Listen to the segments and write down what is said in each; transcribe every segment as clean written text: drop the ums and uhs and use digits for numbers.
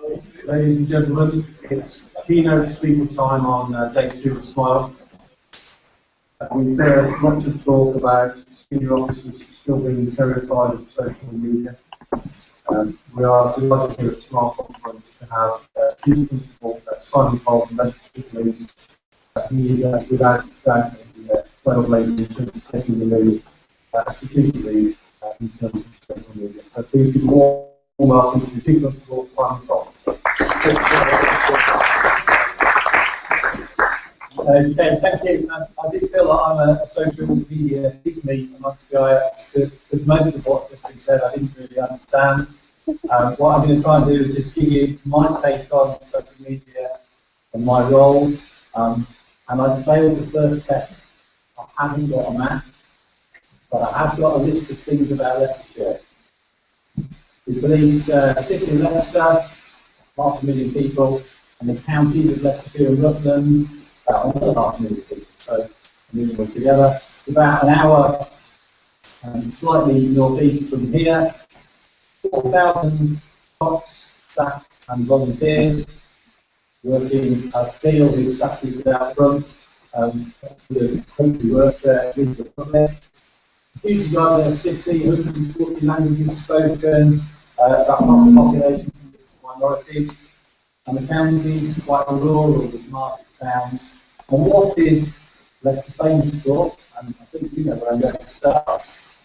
Ladies and gentlemen, it's keynote speaker time on day 2 of SMILE. We've heard lots of talk about senior officers still being terrified of social media. We are delighted here at SMILE Conference to have Chief Constable Simon Cole from Leicestershire Police. He, without doubt, trailblazing in terms of taking the lead, strategic lead in terms of social media. So please give a warm welcome to the Chief Constable Simon Cole. Okay, thank you. I do feel like I'm a social media pygmy amongst guys, because most of what just been said I didn't really understand. What I'm going to try and do is just give you my take on social media and my role. And I failed the first test. I haven't got a map, but I have got a list of things about Leicestershire. The police, the city of Leicester, 500,000 people, and the counties of Leicestershire and Rutland, about another 500,000 people. So, moving all together, it's about an hour, slightly northeast from here. 4,000 cops, staff, and volunteers working as field with staff is out front. The country works there with the public. Huge diverse city, 140 languages spoken, about half the population from different minorities, and the counties quite rural with market towns. And what is Leicester famous for, and I think you know where I'm going to start,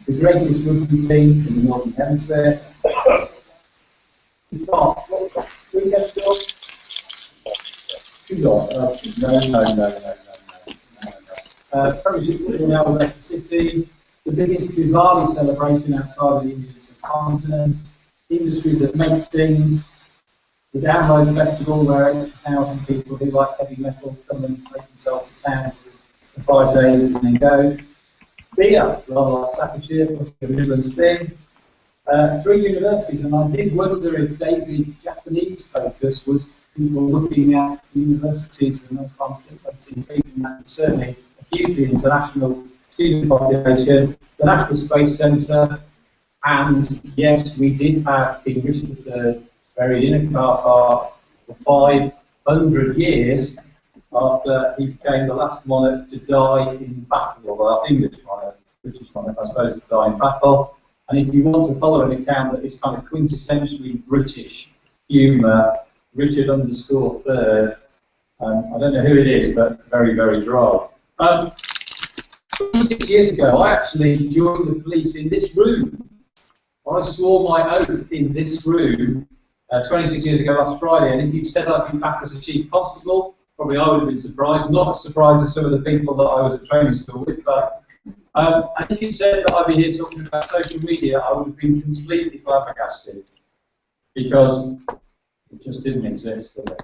the greatest rugby team in the Northern Hemisphere. We've got, what was that, 3 next door? 2 doors. No. Premiership football now in Leicester City. The biggest Diwali celebration outside of the Indian subcontinent. Industries that make things. The Download Festival where 80,000 people who like heavy metal come and make themselves a town for 5 days and then go. Beer, rather like Staffordshire, plus the Midlands thing. 3 universities, and I did wonder if David's Japanese focus was people looking at universities and those functions. I've been thinking that certainly a hugely international student population, the National Space Centre, and yes, we did have King Richard III buried in a car park for 500 years after he became the last monarch to die in battle, or the last British monarch, I suppose, to die in battle. And if you want to follow an account that is kind of quintessentially British humour, Richard _3rd, I don't know who it is, but very, very dry. 26 years ago, I actually joined the police in this room. I swore my oath in this room 26 years ago last Friday, and if you'd said I'd be back as a Chief Constable, probably I would have been surprised. Not as surprised as some of the people that I was at training school with, but and if you said that I'd be here talking about social media, I would have been completely flabbergasted, because it just didn't exist, did it?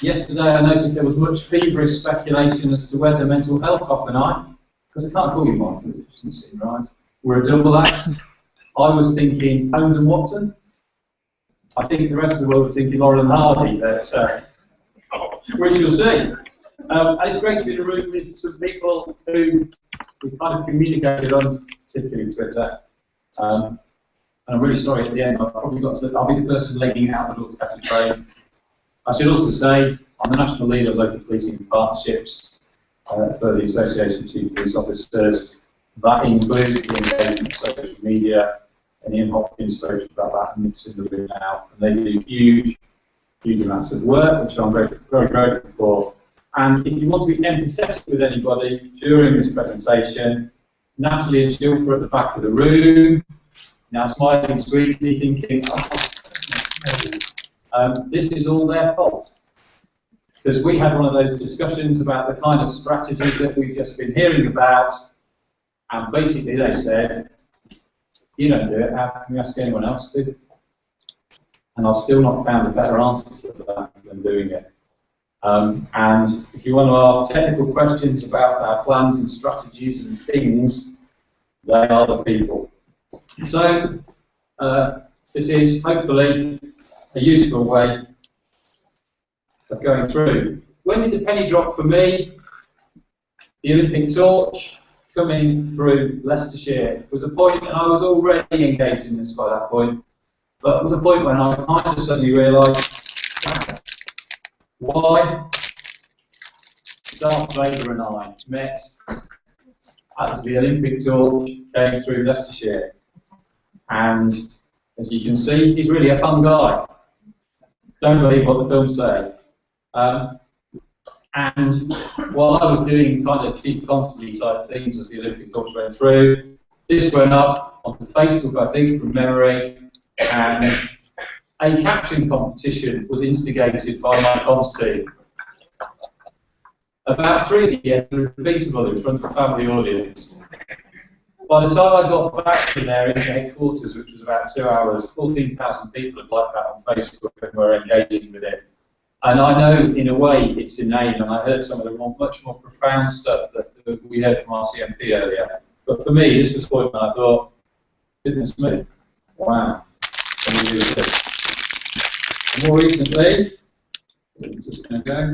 Yesterday I noticed there was much feverish speculation as to whether Mental Health Cop and I, because I can't call you Michael, it doesn't seem right, we're a double act. I was thinking Holmes and Watson. I think the rest of the world was thinking Laurel and Hardy, but which you'll see. And it's great to be in a room with some people who we've kind of communicated on, particularly Twitter. And I'm really sorry at the end, I'll be the person legging out the door to catch a train. I should also say I'm the National Leader of Local Policing Partnerships for the Association of Chief Police Officers. That includes the engagement of social media, and Ian Hopkins spoke about that, and it's in the room now. And they do huge amounts of work, which I'm very, very grateful for. And if you want to be empathetic with anybody during this presentation, Natalie and Shilpa at the back of the room, now smiling sweetly, thinking, this is all their fault. Because we had one of those discussions about the kind of strategies that we've just been hearing about, and basically they said, you don't do it, how can we ask anyone else to? And I've still not found a better answer to that than doing it. And if you want to ask technical questions about our plans and strategies and things, they are the people. So this is hopefully a useful way of going through. When did the penny drop for me? The Olympic torch coming through Leicestershire was a point, and I was already engaged in this by that point. But there was a point when I kind of suddenly realised, why Darth Vader and I met as the Olympic torch came through Leicestershire. And as you can see, he's really a fun guy. Don't believe what the films say. And while I was doing kind of chief constable type things as the Olympic torch went through, this went up onto Facebook, I think, from memory, and a caption competition was instigated by my comms team. About 3 of the ends were repeatable in front of a family audience. By the time I got back to there into headquarters, which was about 2 hours, 14,000 people had liked that on Facebook and were engaging with it. And I know, in a way, it's inane, and I heard some of the much more profound stuff that we heard from RCMP earlier. But for me, this was the point when I thought, goodness me, wow. More recently, this is going to go.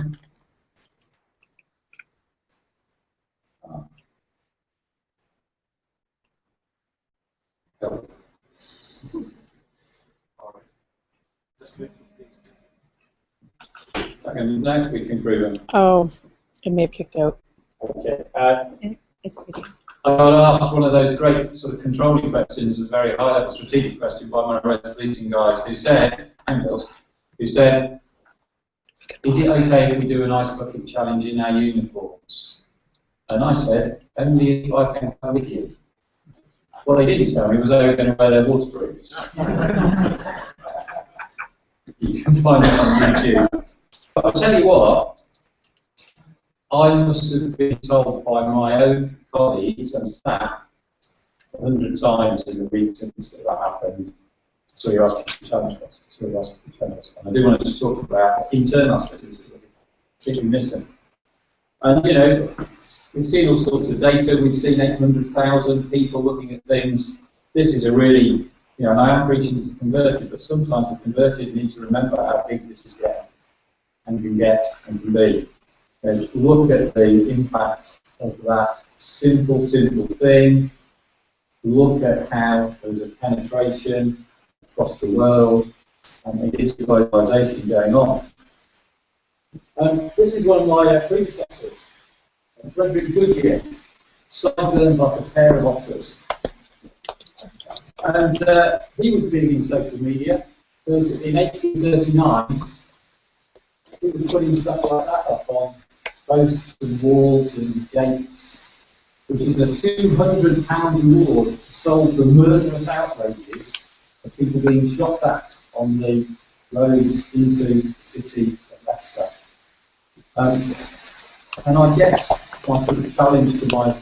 Second, no, we can prove them. Oh, it may have kicked out. Okay. It's okay. I got asked one of those great sort of controlling questions, a very high-level strategic question by one of our policing guys who said, is it okay if we do an ice bucket challenge in our uniforms? And I said, only if I can come with you. What they didn't tell me was they were going to wear their waterproofs. You can find it on YouTube. But I'll tell you what, I must have been told by my own colleagues and staff 100 times in the week since that happened. So you asked for the challenge us. So you asked for the challenge us. And I do want to just talk about internal aspects of it, particularly missing. And you know, we've seen all sorts of data. We've seen 800,000 people looking at things. This is a really, you know, and I am preaching to the converted, but sometimes the converted need to remember how big this is getting and can get and can be. And look at the impact of that simple thing. Look at how there's a penetration across the world, and it is globalization going on. This is one of my predecessors, Frederick Goodyear, sideburns like a pair of otters. And he was big in social media, because in 1839, he was putting stuff like that up on posts and walls and gates, which is a £200 reward to solve the murderous outrages of people being shot at on the roads into the city of Leicester. And I guess my sort of challenge to my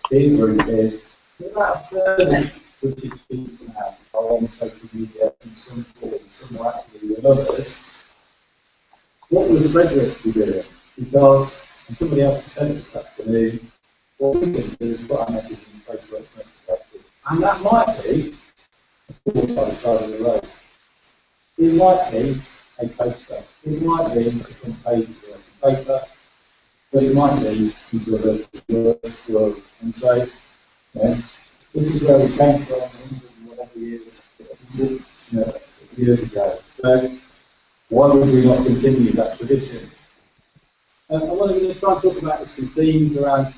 peer group is, about a third of British people now are on social media in some form, some are actually than others. What would Frederick be doing? Because, and somebody else has said it this afternoon, what we can do is put our message in place where it's most effective. And that might be a board by the side of the road. It might be a poster. It might be a front page of a paper. But it might be into a virtual world. And so, you know, this is where we came from, whatever years ago. So, why would we not continue that tradition? I want to try and talk about some themes around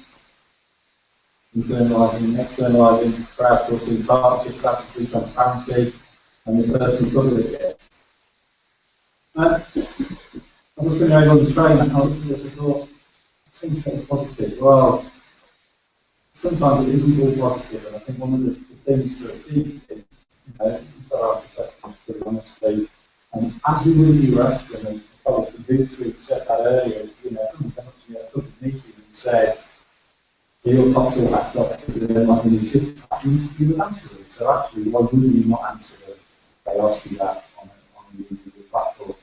internalising and externalising, crowdsourcing, partnerships, advocacy, transparency, and the person covering it. I was going to go on the train, and I looked at this and thought, it seems very positive. Well, sometimes it isn't all positive, and I think one of the things to achieve is, you know, you've got to answer questions pretty honestly. And as we would be wrestling, and probably the Boots we've said that earlier, you know, someone came up to me at a public meeting and said, your cops all hacked off because they don't like the new ship. You would answer them. So actually, why wouldn't you not answer them? They ask you that on the platform.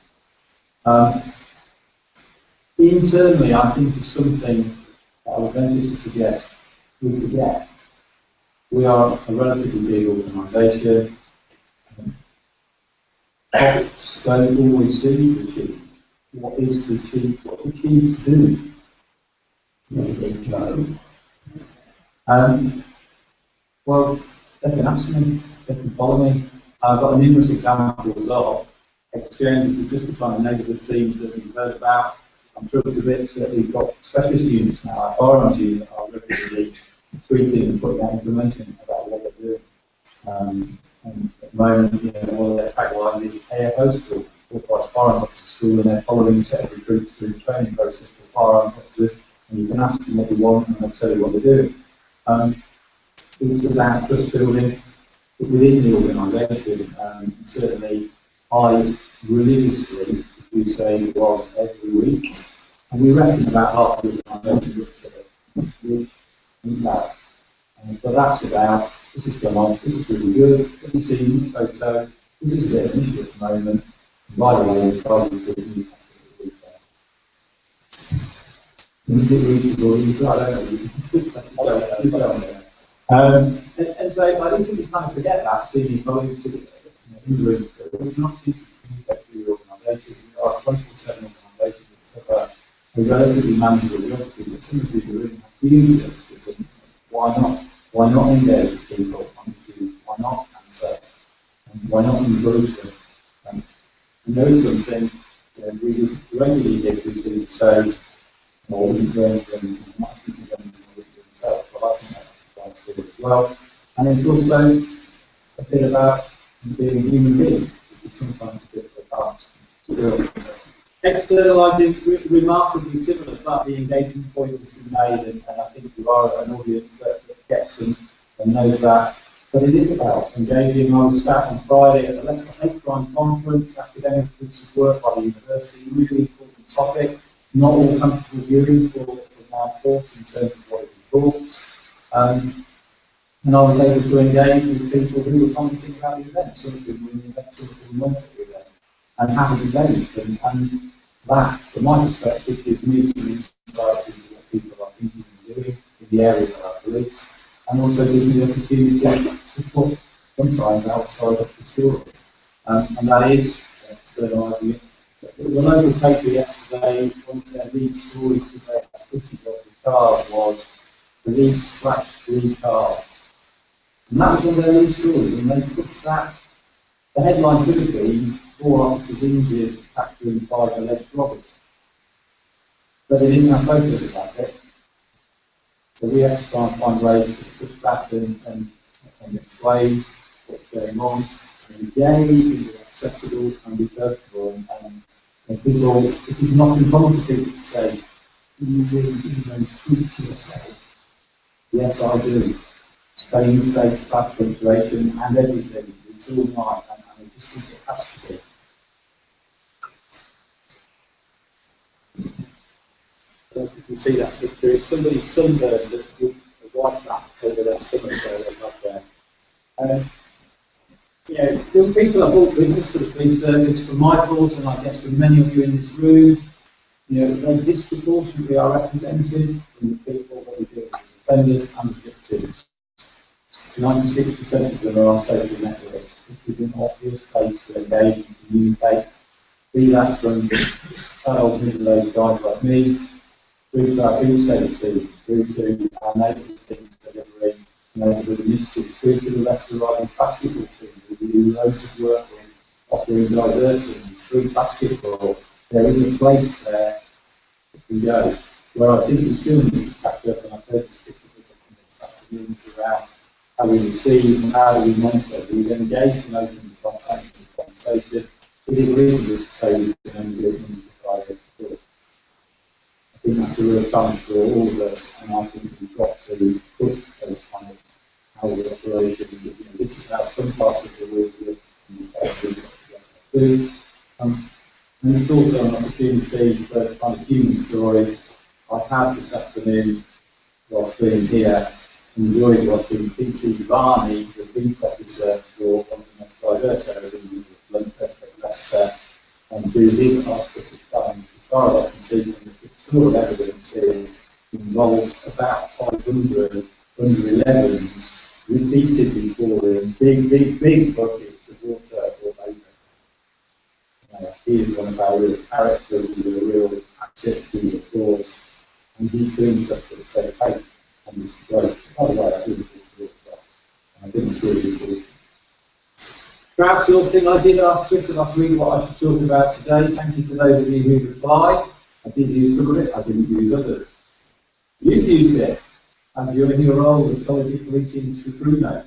Internally, I think it's something that I would venture to suggest we forget. We are a relatively big organisation. Cops don't always see the chief. What is the chief? What do chiefs do? They go. Well, they can ask me, they can follow me. I've got numerous examples of exchanges with just the kind of neighbourhood teams that we've heard about. I'm thrilled to bits that we've got specialist units now, our firearms unit are regularly tweeting and putting out information about what they're doing. And at the moment, you know, one of their taglines is AFO School, Authorised Firearms Officer School, and they're following a set of recruits through the training process for firearms officers, and you can ask them what they want and they'll tell you what they're doing. It's about trust building within the organisation, and certainly I religiously do say one every week, and we reckon about half the organisation looks at it, which isn't bad. But that's about, this is going on, this is really good, have you seen this photo, this is a bit of an issue at the moment, and by the way, the target is really absolutely there. Is it reachable? I don't know, it's good to tell me. And so I don't think you kind of forget that, seeing your colleagues in the room, it's not easy to communicate through your organisation. We are a 24/7 organisation that cover a relatively manageable geography, but some of you are in a huge geography. Why not? Why not engage with people on issues? Why not answer? And why not encourage them? And there is something, you know, we regularly hear people say, or we encourage them, not speaking to them themselves, but I think that's quite true as well. And it's also a bit about being a human being, which is sometimes a bit of a balance to do. Externalising, remarkably similar, but the engagement point has been made, and I think you are an audience that gets and knows that. But it is about engaging. I was sat on Friday at the Leicester Hate Crime Conference, academic groups of work by the university, really important topic, not all comfortable viewing for my thoughts in terms of what it reports. And I was able to engage with people who were commenting about the event, some of whom were in the event, some of whom weren't at the event, and have a debate. And that, from my perspective, gives me some insight into what people are thinking and doing in the area of our police, and also gives me the opportunity to put sometimes outside of the story. And that is externalising it. The local paper yesterday, one of their lead stories, because they had 50 cars, was police crashed 3 cars. And that was one of their lead stories, and they pushed that. The headline could have been 4 officers injured, capturing 5 alleged robbers. But they didn't have photos of that bit. So we have to try and find ways to push back and explain what's going on, and engage, and be accessible, and be personable. And people, it is not uncommon for people to say, do you really do those tweets yourself? Yes, I do. Spelling mistakes, bad punctuation, and everything. It's all right, and I just think it has to be. I don't know if you can see that picture. It's somebody sunburned with a white back over their stomach there, they're not there. You know, young people have bought business for the police service, for my thoughts, and I guess for many of you in this room. You know, they disproportionately are represented from the people that we deal with as offenders and as victims. 96% of them are on social networks. It is an obvious place to engage and communicate. Be that from sad old middle-aged guys like me, through to our field safety team, through to our neighbourhood team delivering neighbourhood initiatives, through to the Leicester Riders basketball team, who do loads of work with offering diversions, through basketball. There is a place there that we go. Where I think we still need to catch up, and I've heard this picture this afternoon around how we receive and how do we monitor. Do we engage in open contact and conversation? Is it reasonable to say we can only do it when we provide support? I think that's a real challenge for all of us, and I think we've got to push those kind of hours of operation. You know, this is how some parts of the world work, and we've got to get too. And it's also an opportunity for kind of human stories. I had this afternoon, whilst being here, enjoyed watching PC Varney, the beat officer for one of the most diverse areas in Leicester, and do his hospital challenge. As far as I can see, the pictorial evidence involves about 500 under 11s repeatedly pouring big buckets of water or vapour. He is one of our real characters, he's a real asset to the cause, and he's doing stuff for the sake of faith. And it's great. By the way, I think it's really well. I think it's really important. Crowdsourcing, I did ask Twitter last week what I should talk about today. Thank you to those of you who replied. I did use some of it, I didn't use others. You've used it as you're in your role as College of Policing's recruitment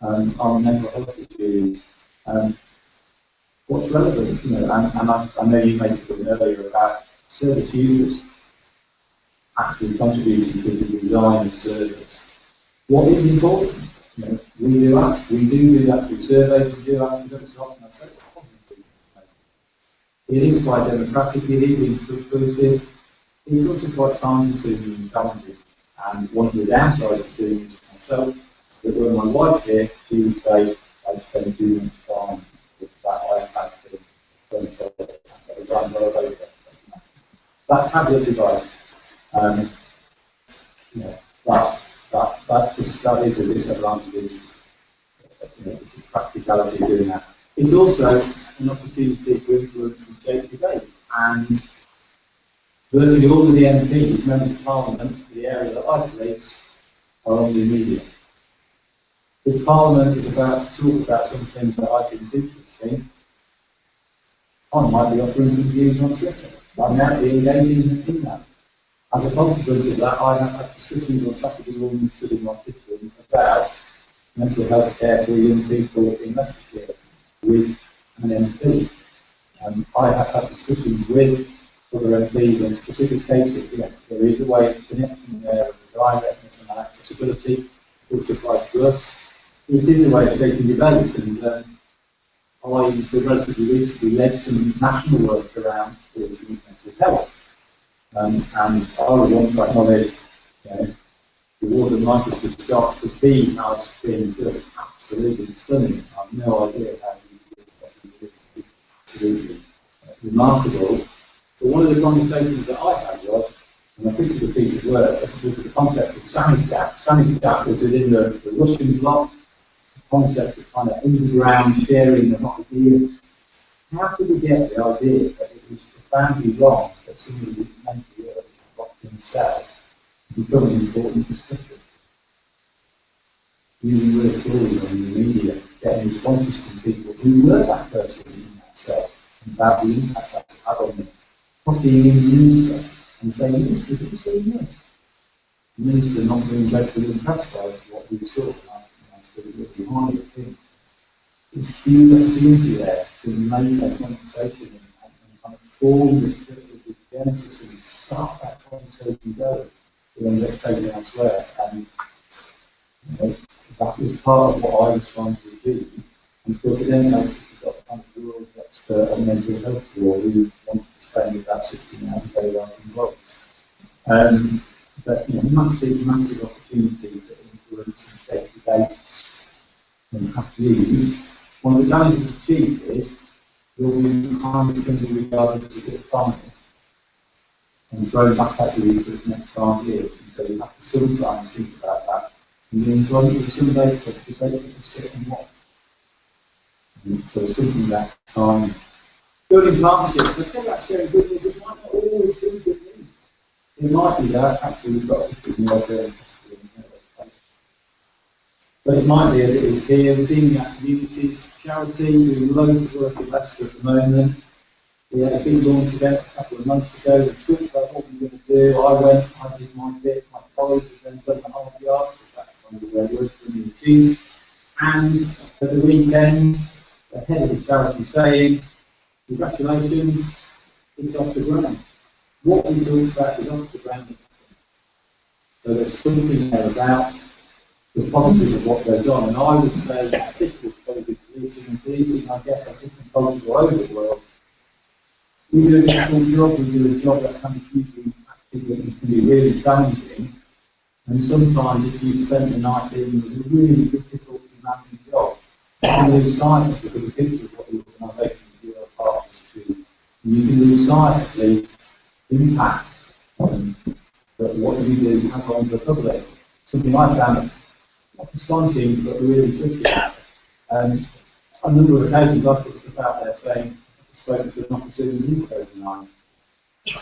on mental health issues. What's relevant, you know, and I know you made a point earlier about service users actually contributing to the design of service. What is important? You know, we do that through surveys, we do ask for them so often. I say, it is quite democratic, it is inclusive, it's also quite time consuming and challenging. And one of the downsides of doing this myself, that when my wife here, she would say, I spend too much time with that iPad thing, that tablet device. You know, that is a disadvantage, you know, the practicality of doing that. It's also an opportunity to influence and shape debate. And virtually all of the MPs, members of Parliament, the area that I police, are on the media. If Parliament is about to talk about something that I think is interesting, I might be offering some views on Twitter. I might be engaging in that. As a consequence of that, I have had discussions on Saturday morning stood in my kitchen about mental health care for young people in Leicestershire with an MP. I have had discussions with other MPs on specific cases. You know, there is a way of connecting there with the directness and accessibility, which applies to us. It is a way of shaping debate, and I, until relatively recently, led some national work around policing mental health. And I would want to acknowledge, you know, the Warden Michael Scott, because he has been just absolutely stunning. I have no idea how he did it. It's absolutely remarkable. But one of the conversations that I had was, and I picked up a piece of work, was the concept of Samizdat. Samizdat was within the Russian bloc, the concept of kind of underground sharing of ideas. How could we get the idea that it was profoundly wrong that somebody with mentally ill locked himself to become an important discussion? Using real stories on the media, getting responses from people who were that person in that cell, and about the impact that it had on them. Copying in the minister and saying, Minister, did you see this? The minister not being dreadfully impressed by what we saw, and I stood behind it. There's a huge opportunity there to make a conversation and kind of form the genesis and start that conversation going. Then let's take it elsewhere. And you know, that was part of what I was trying to achieve. And of course, it then helps if you've got kind of world expert on mental health law who wanted to spend about 16 hours a day writing blogs. But you know, massive opportunity to influence and shape debates and have views. One of the challenges of chief is you'll be kind of going to be regarded as a bit funny and thrown back at you for the next 5 years. And so you have to sometimes think about that. And the employment of some debates that can sit and watch. And so it's something that time. Building partnerships, but say that sharing good news, it might not always be good news. It might be that actually we've got people who are very interested in those places. But it might be, as it is here, redeeming our communities, charity, doing loads of work in Leicester at the moment. We had a big launch event a couple of months ago. We talked about what we were going to do. I did my bit. My colleagues have then done the whole yard, because that's kind of where we're working in the team. And at the weekend, the head of the charity saying, congratulations, it's off the ground. What we talked about is off the ground. So there's something there about the positive of what goes on. And I would say, particularly to College of Policing, and policing, I guess, are different cultures all over the world. We do a difficult job, we do a job that can be hugely impactful and can be really challenging. And sometimes if you've spent the night doing a really difficult, demanding job, you can lose sight of the big picture of what the organisation and your partners do. And you can lose sight of the impact that what you do has on the public. Something I found not astonishing, but really tricky. A number of occasions I've put stuff out there saying, I've spoken to an officer who's in COVID-19. I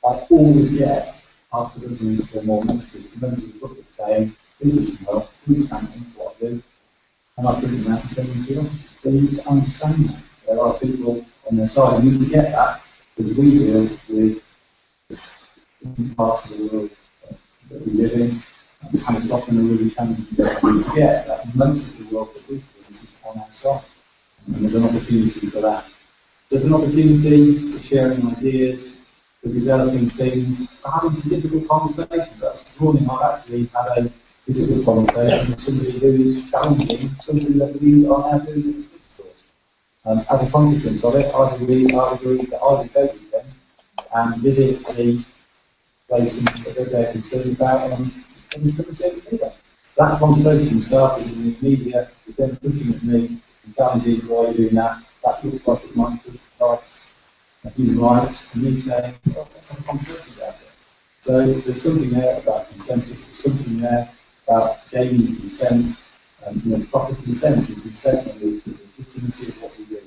always get half a dozen or more messages from members of the public saying, please listen well, please thank me for what I do. and I bring them out and send them to the officers. They need to understand that. There are people on their side, and we forget that because we deal with parts of the world that we live in, and it's often a really challenging day. We forget that most of the world that we live in is on our side, and there's an opportunity for that. There's an opportunity for sharing ideas, for developing things, for having some difficult conversations. This morning I've actually had a difficult conversation with somebody who is challenging something that we are now doing as a difficult. As a consequence of it, I've agreed that I would go with them and visit the place that they're concerned about and come and see it. That conversation started in the media, with them pushing at me and challenging why you're doing that. That looks like it might push rights, human rights, and me saying, well, let's have a conversation about it. So there's something there about consensus, there's something there about gaining consent, proper consent, and consent and the legitimacy of what we do.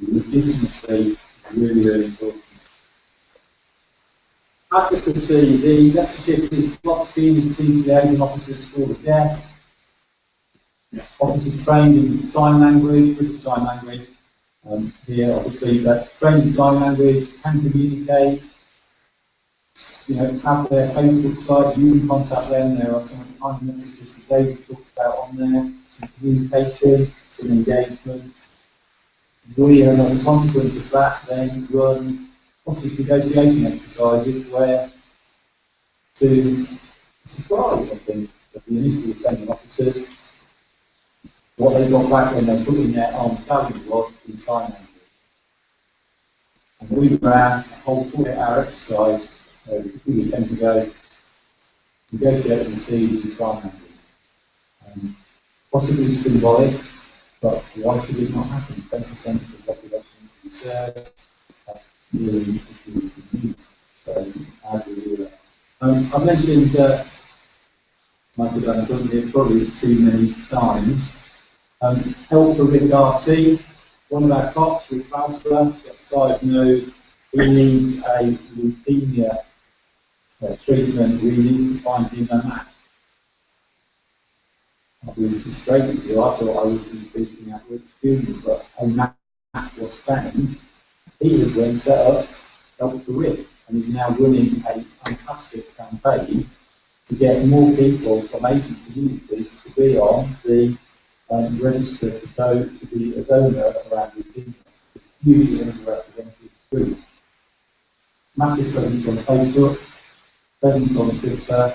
And the legitimacy is really, really important. Advocacy, the Leicestershire Police Plot Scheme is police liaison officers for the deaf. Officers trained in sign language, British Sign Language. Here, obviously, that trained in sign language, can communicate, have their Facebook site, you can contact them, there are some kind of messages that David talked about on there, some communication, some engagement. We, as a consequence of that, then run hostage negotiation exercises where, to surprise, I think, of the initial training officers, what they got back when they put in their armed challenge was in sign language. And we ran a whole 48-hour exercise a few weekends ago, negotiating the siege in sign language. Possibly symbolic, but why should it not happen? 10% of the population is concerned, really issues with needs. So, how do we do that? I've mentioned, might have done it probably too many times. Help for Rick RT, one of our cops with vascular gets diagnosed, he needs a leukemia treatment, we need to find him a match. I'll be straight with you, I thought I would be speaking at Rick's funeral, but a match was found. He has then set up Help for Rick and is now running a fantastic campaign to get more people from Asian communities to be on the register to be a donor around leukemia. Hugely underrepresented group. Massive presence on Facebook, presence on Twitter,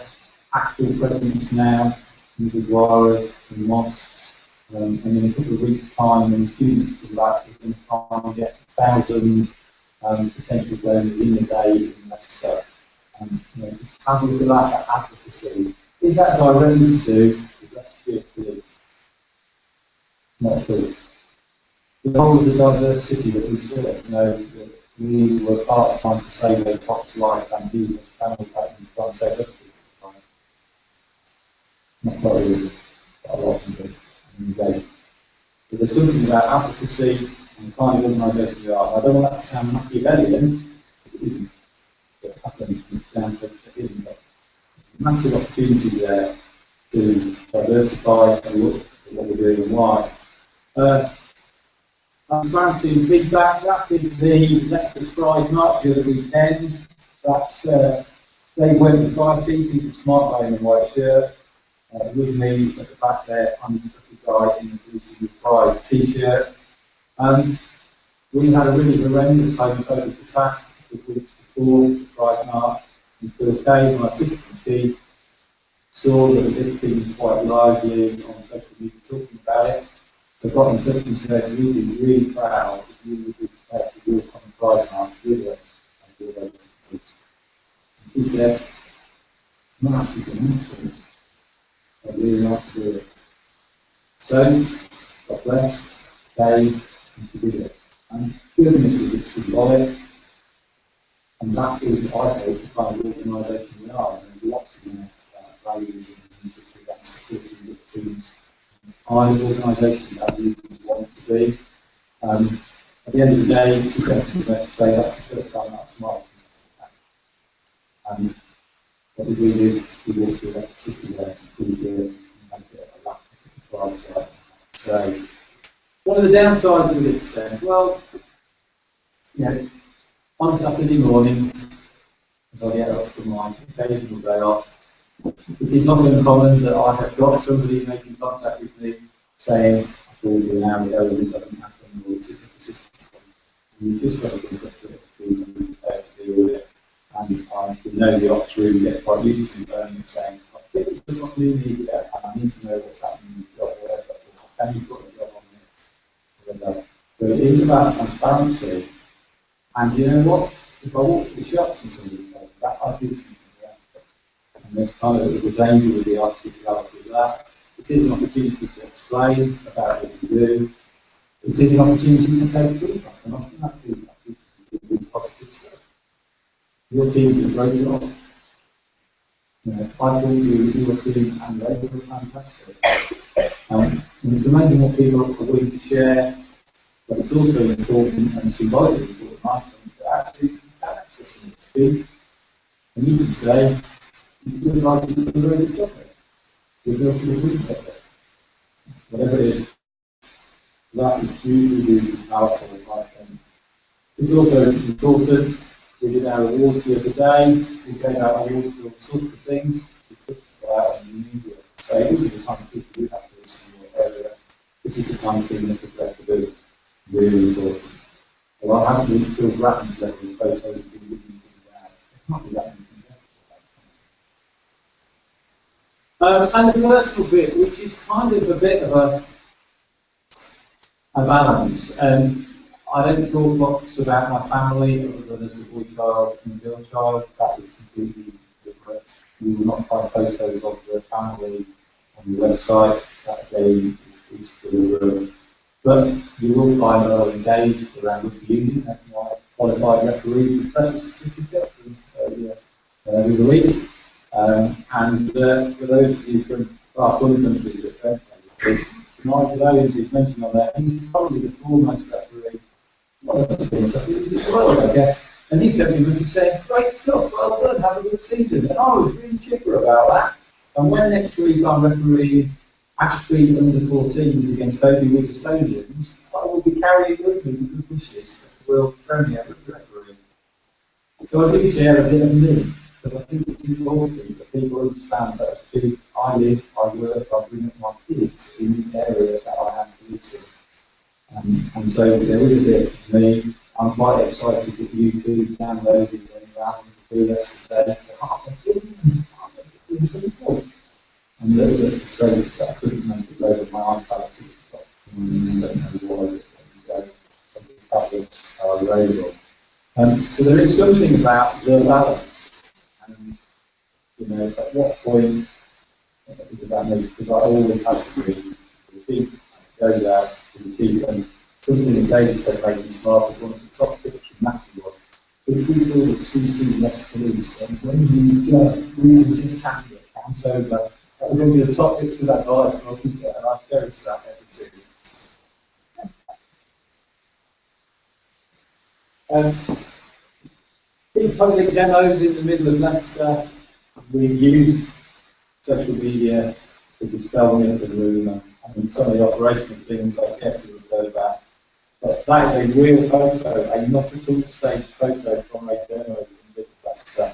actual presence now in the Gurdwaras, in mosques, and in a couple of weeks' time, when students come back, we're going to try and get 1,000 potential donors in the day in Leicester. Just have a look at that advocacy. Is that directly to do with Leicestershire Police? Not at all. The whole of the diversity that we serve, we were part of trying to save a Fox life and he was family partners trying to save other people's life. Not quite really, but a lot of them do. So there's something about advocacy and the kind of organisation we are. I don't want that to sound Machiavellian, it isn't. I think it's down to it, but massive opportunities there to diversify and look at what we're doing and why. Transparency and feedback, that is the Leicester Pride March the other weekend. That's Dave went with 5 team, he's a smart guy in a white shirt. With me at the back there, uninstructed guy in the Policing with Pride t-shirt. We had a really horrendous homophobic attack a couple of weeks before the Pride March, and Phil Kay, my assistant chief, saw that the victim was quite lively on social media talking about it. So I got in touch and said, we'd be really proud if you would be prepared to walk on the Pride March with us and do those things. And she said, I'm not actually going to answer this. I'd really like to do it. So, God bless, Dave, and she did it. And goodness was it symbolic, and that is, I hope, the kind of organisation we are. There's lots of values and initiatives and supporting victims. Kind of organisation that we want to be. At the end of the day, she said to say that's the first time I've smiled since I came back. What did we do? We walked through that city there, some 2 years, and made it a lap of the Pride side. So, what are the downsides of this then? Well, you know, on a Saturday morning, as I get up from my occasional day off, it is not uncommon that I have got somebody making contact with me saying, I called you an hour ago and this hasn't happened, or it's isn't consistent. And you just got to get up to it and to deal with it. And I can know the ops room get quite used to me going and saying, I think it's not really needed and I need to know what's happening in the job, whatever. Can you put a job on this? So it is about transparency. And you know what? If I walk to the shops and somebody says that, I do something about it. And there's a danger with the artificiality of that. It is an opportunity to explain about what you do. It is an opportunity to take feedback, and often that feedback is really positive stuff. Your team did a great job. You know, I called you, your team, and they were fantastic. And it's amazing what people are willing to share, but it's also important and symbolically important, I think, that actually you can access them to speak. And you can say, you realise you did a very good job there. You're built to a good job there. Whatever it is, that is hugely powerful, I think. It's also important. We did our awards the other day. We gave out awards for all sorts of things. We put people out in the media. So these are the kind of people you have to listen in your area. This is the kind of thing that we've got to do. Really important. Well, I haven't reached Phil Bratton's level of photos of people giving things out. It can't be that many things out. And the personal bit, which is kind of a bit of a balance. I don't talk lots about my family other than as the boy child and the girl child. That is completely different. You will not find photos of the family on the website. That again is deliberate. But you will find that I'm engaged around the union as my qualified referee for precious certificate earlier the week. And for those of you from our other countries that don't know, Nigel Owens is mentioned on there. He's probably the foremost referee. One of the things that is as well, I guess. And he sent me a message saying, great stuff, well done, have a good season. And I was really chipper about that. And when next week I'm refereeing Ashby under 14s against Obi Estonians, I will be carrying with me the wishes of the world's premier referee. So I do share a bit of me, because I think it's important that people understand that as chief, I live, I work, I bring up my kids in the area that I am policing. And so there is a bit of me. I'm quite excited that you two downloaded and ran the BS today. So I'm doing people. And a little bit frustrated that I couldn't make it load on my iPad at 6 o'clock. And I don't know why the tablets are available. So there is something about the balance. And, you know, at what point it's about me, because I always have to be the chief. I go there to the chief, and something that David said made me smile, because one of the top tips from Matthew was, if we feel that CC less police, then when you go, we will just have to count over. That was one of the top bits of advice, wasn't it? And I cherish that every single big public demos in the middle of Leicester. We used social media to dispel myth and rumour. I mean, some of the operational things I guess we would go back. But that is a real photo, a not at all staged photo from a demo in the middle of Leicester.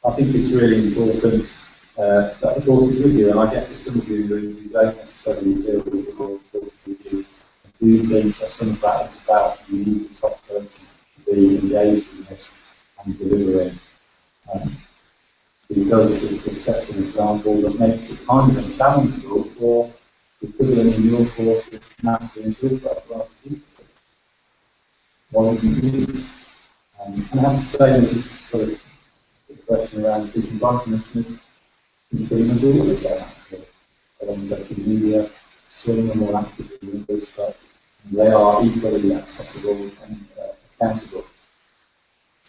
I think it's really important that the course is with you, and I guess there's some of you who don't necessarily deal with the course with you. I do think that some of that is about you, the top person, to be engaged in this and delivering. Because it sets an example that makes it kind of unchallengeable for the equivalent in your course of naturally and super. Why would you do? And I have to say, there's a sort of question around police and crime commissioners. You pretty much all of them actually. They're on social media, some of them more active than others, but they are equally accessible and accountable.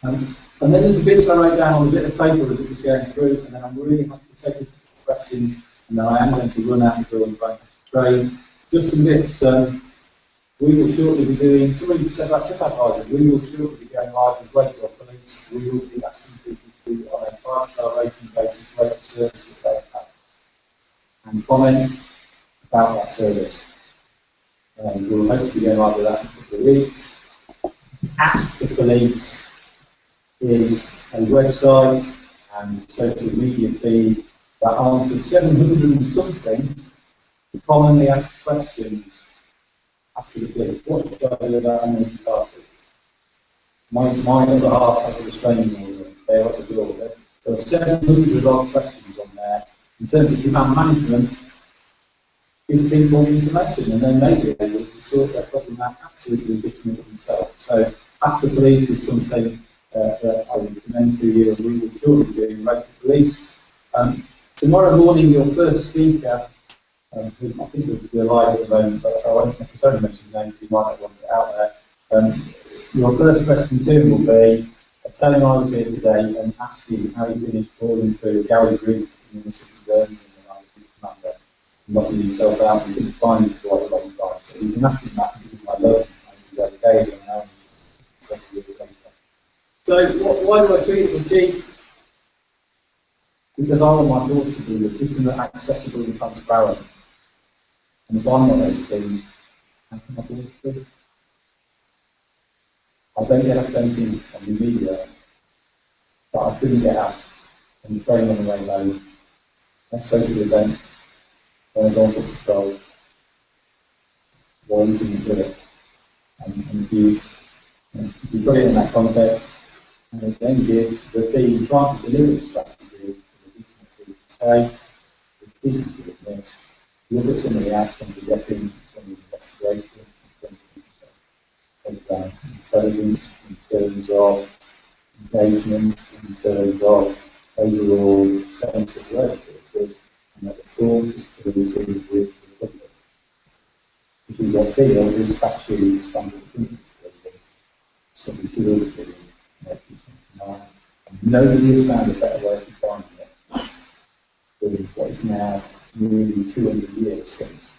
And then there's the bits I wrote down on a bit of paper as it was going through, and then I'm really happy to take questions, and then I am going to run out the door and try and train. Just some bits. We will shortly be doing, somebody said about TripAdvisor, we will shortly be going live with Wakewell Police. We will be asking people to, on a 5-star rating basis, rate the service that they have and comment about that service. We'll hopefully go live with that in a couple of weeks. Ask the Police is a website and social media feed that answers 700 and something commonly asked questions. Ask the Police, what should I do about amnesty party? My other half has a restraining order. They're at the door. There are 700 odd questions on there. In terms of demand management, give people information and then they be able to sort their problem out absolutely legitimately themselves. So Ask the Police is something that I would recommend to you, and we will surely be doing local police. Tomorrow morning, your first speaker, who I think will be alive at the moment, but so I won't necessarily mention his name because you might not want it out there. Your first question to him will be, tell him I was here today and ask him how he finished falling through Gary Green in the Mississippi Burn when I was his commander, knocking himself out and couldn't find him for quite a long time. So you can ask him that and give him my love, and he's okay, and now he's 7 years later. So why do I treat it as a chief? Because I want my thoughts to be legitimate, accessible and transparent. And if I'm not those things, how can my thoughts be? I don't get asked anything on the media that I couldn't get asked on the train on the way home, at a social event, when I go on for patrol, why you didn't do it. And if you put it in that context, and it then gives the team trying to deliver the strategy the legitimacy to say, the team is doing this, look at some of the outcomes we're getting, some of the investigation, intelligence, in terms of engagement, in terms of overall sense of where the force is, and that the force is policing with the public. Which is what FEEL is statutory standard of thinking. So we should all be doing 1929. And nobody has found a better way of defining it than what is now nearly 200 years since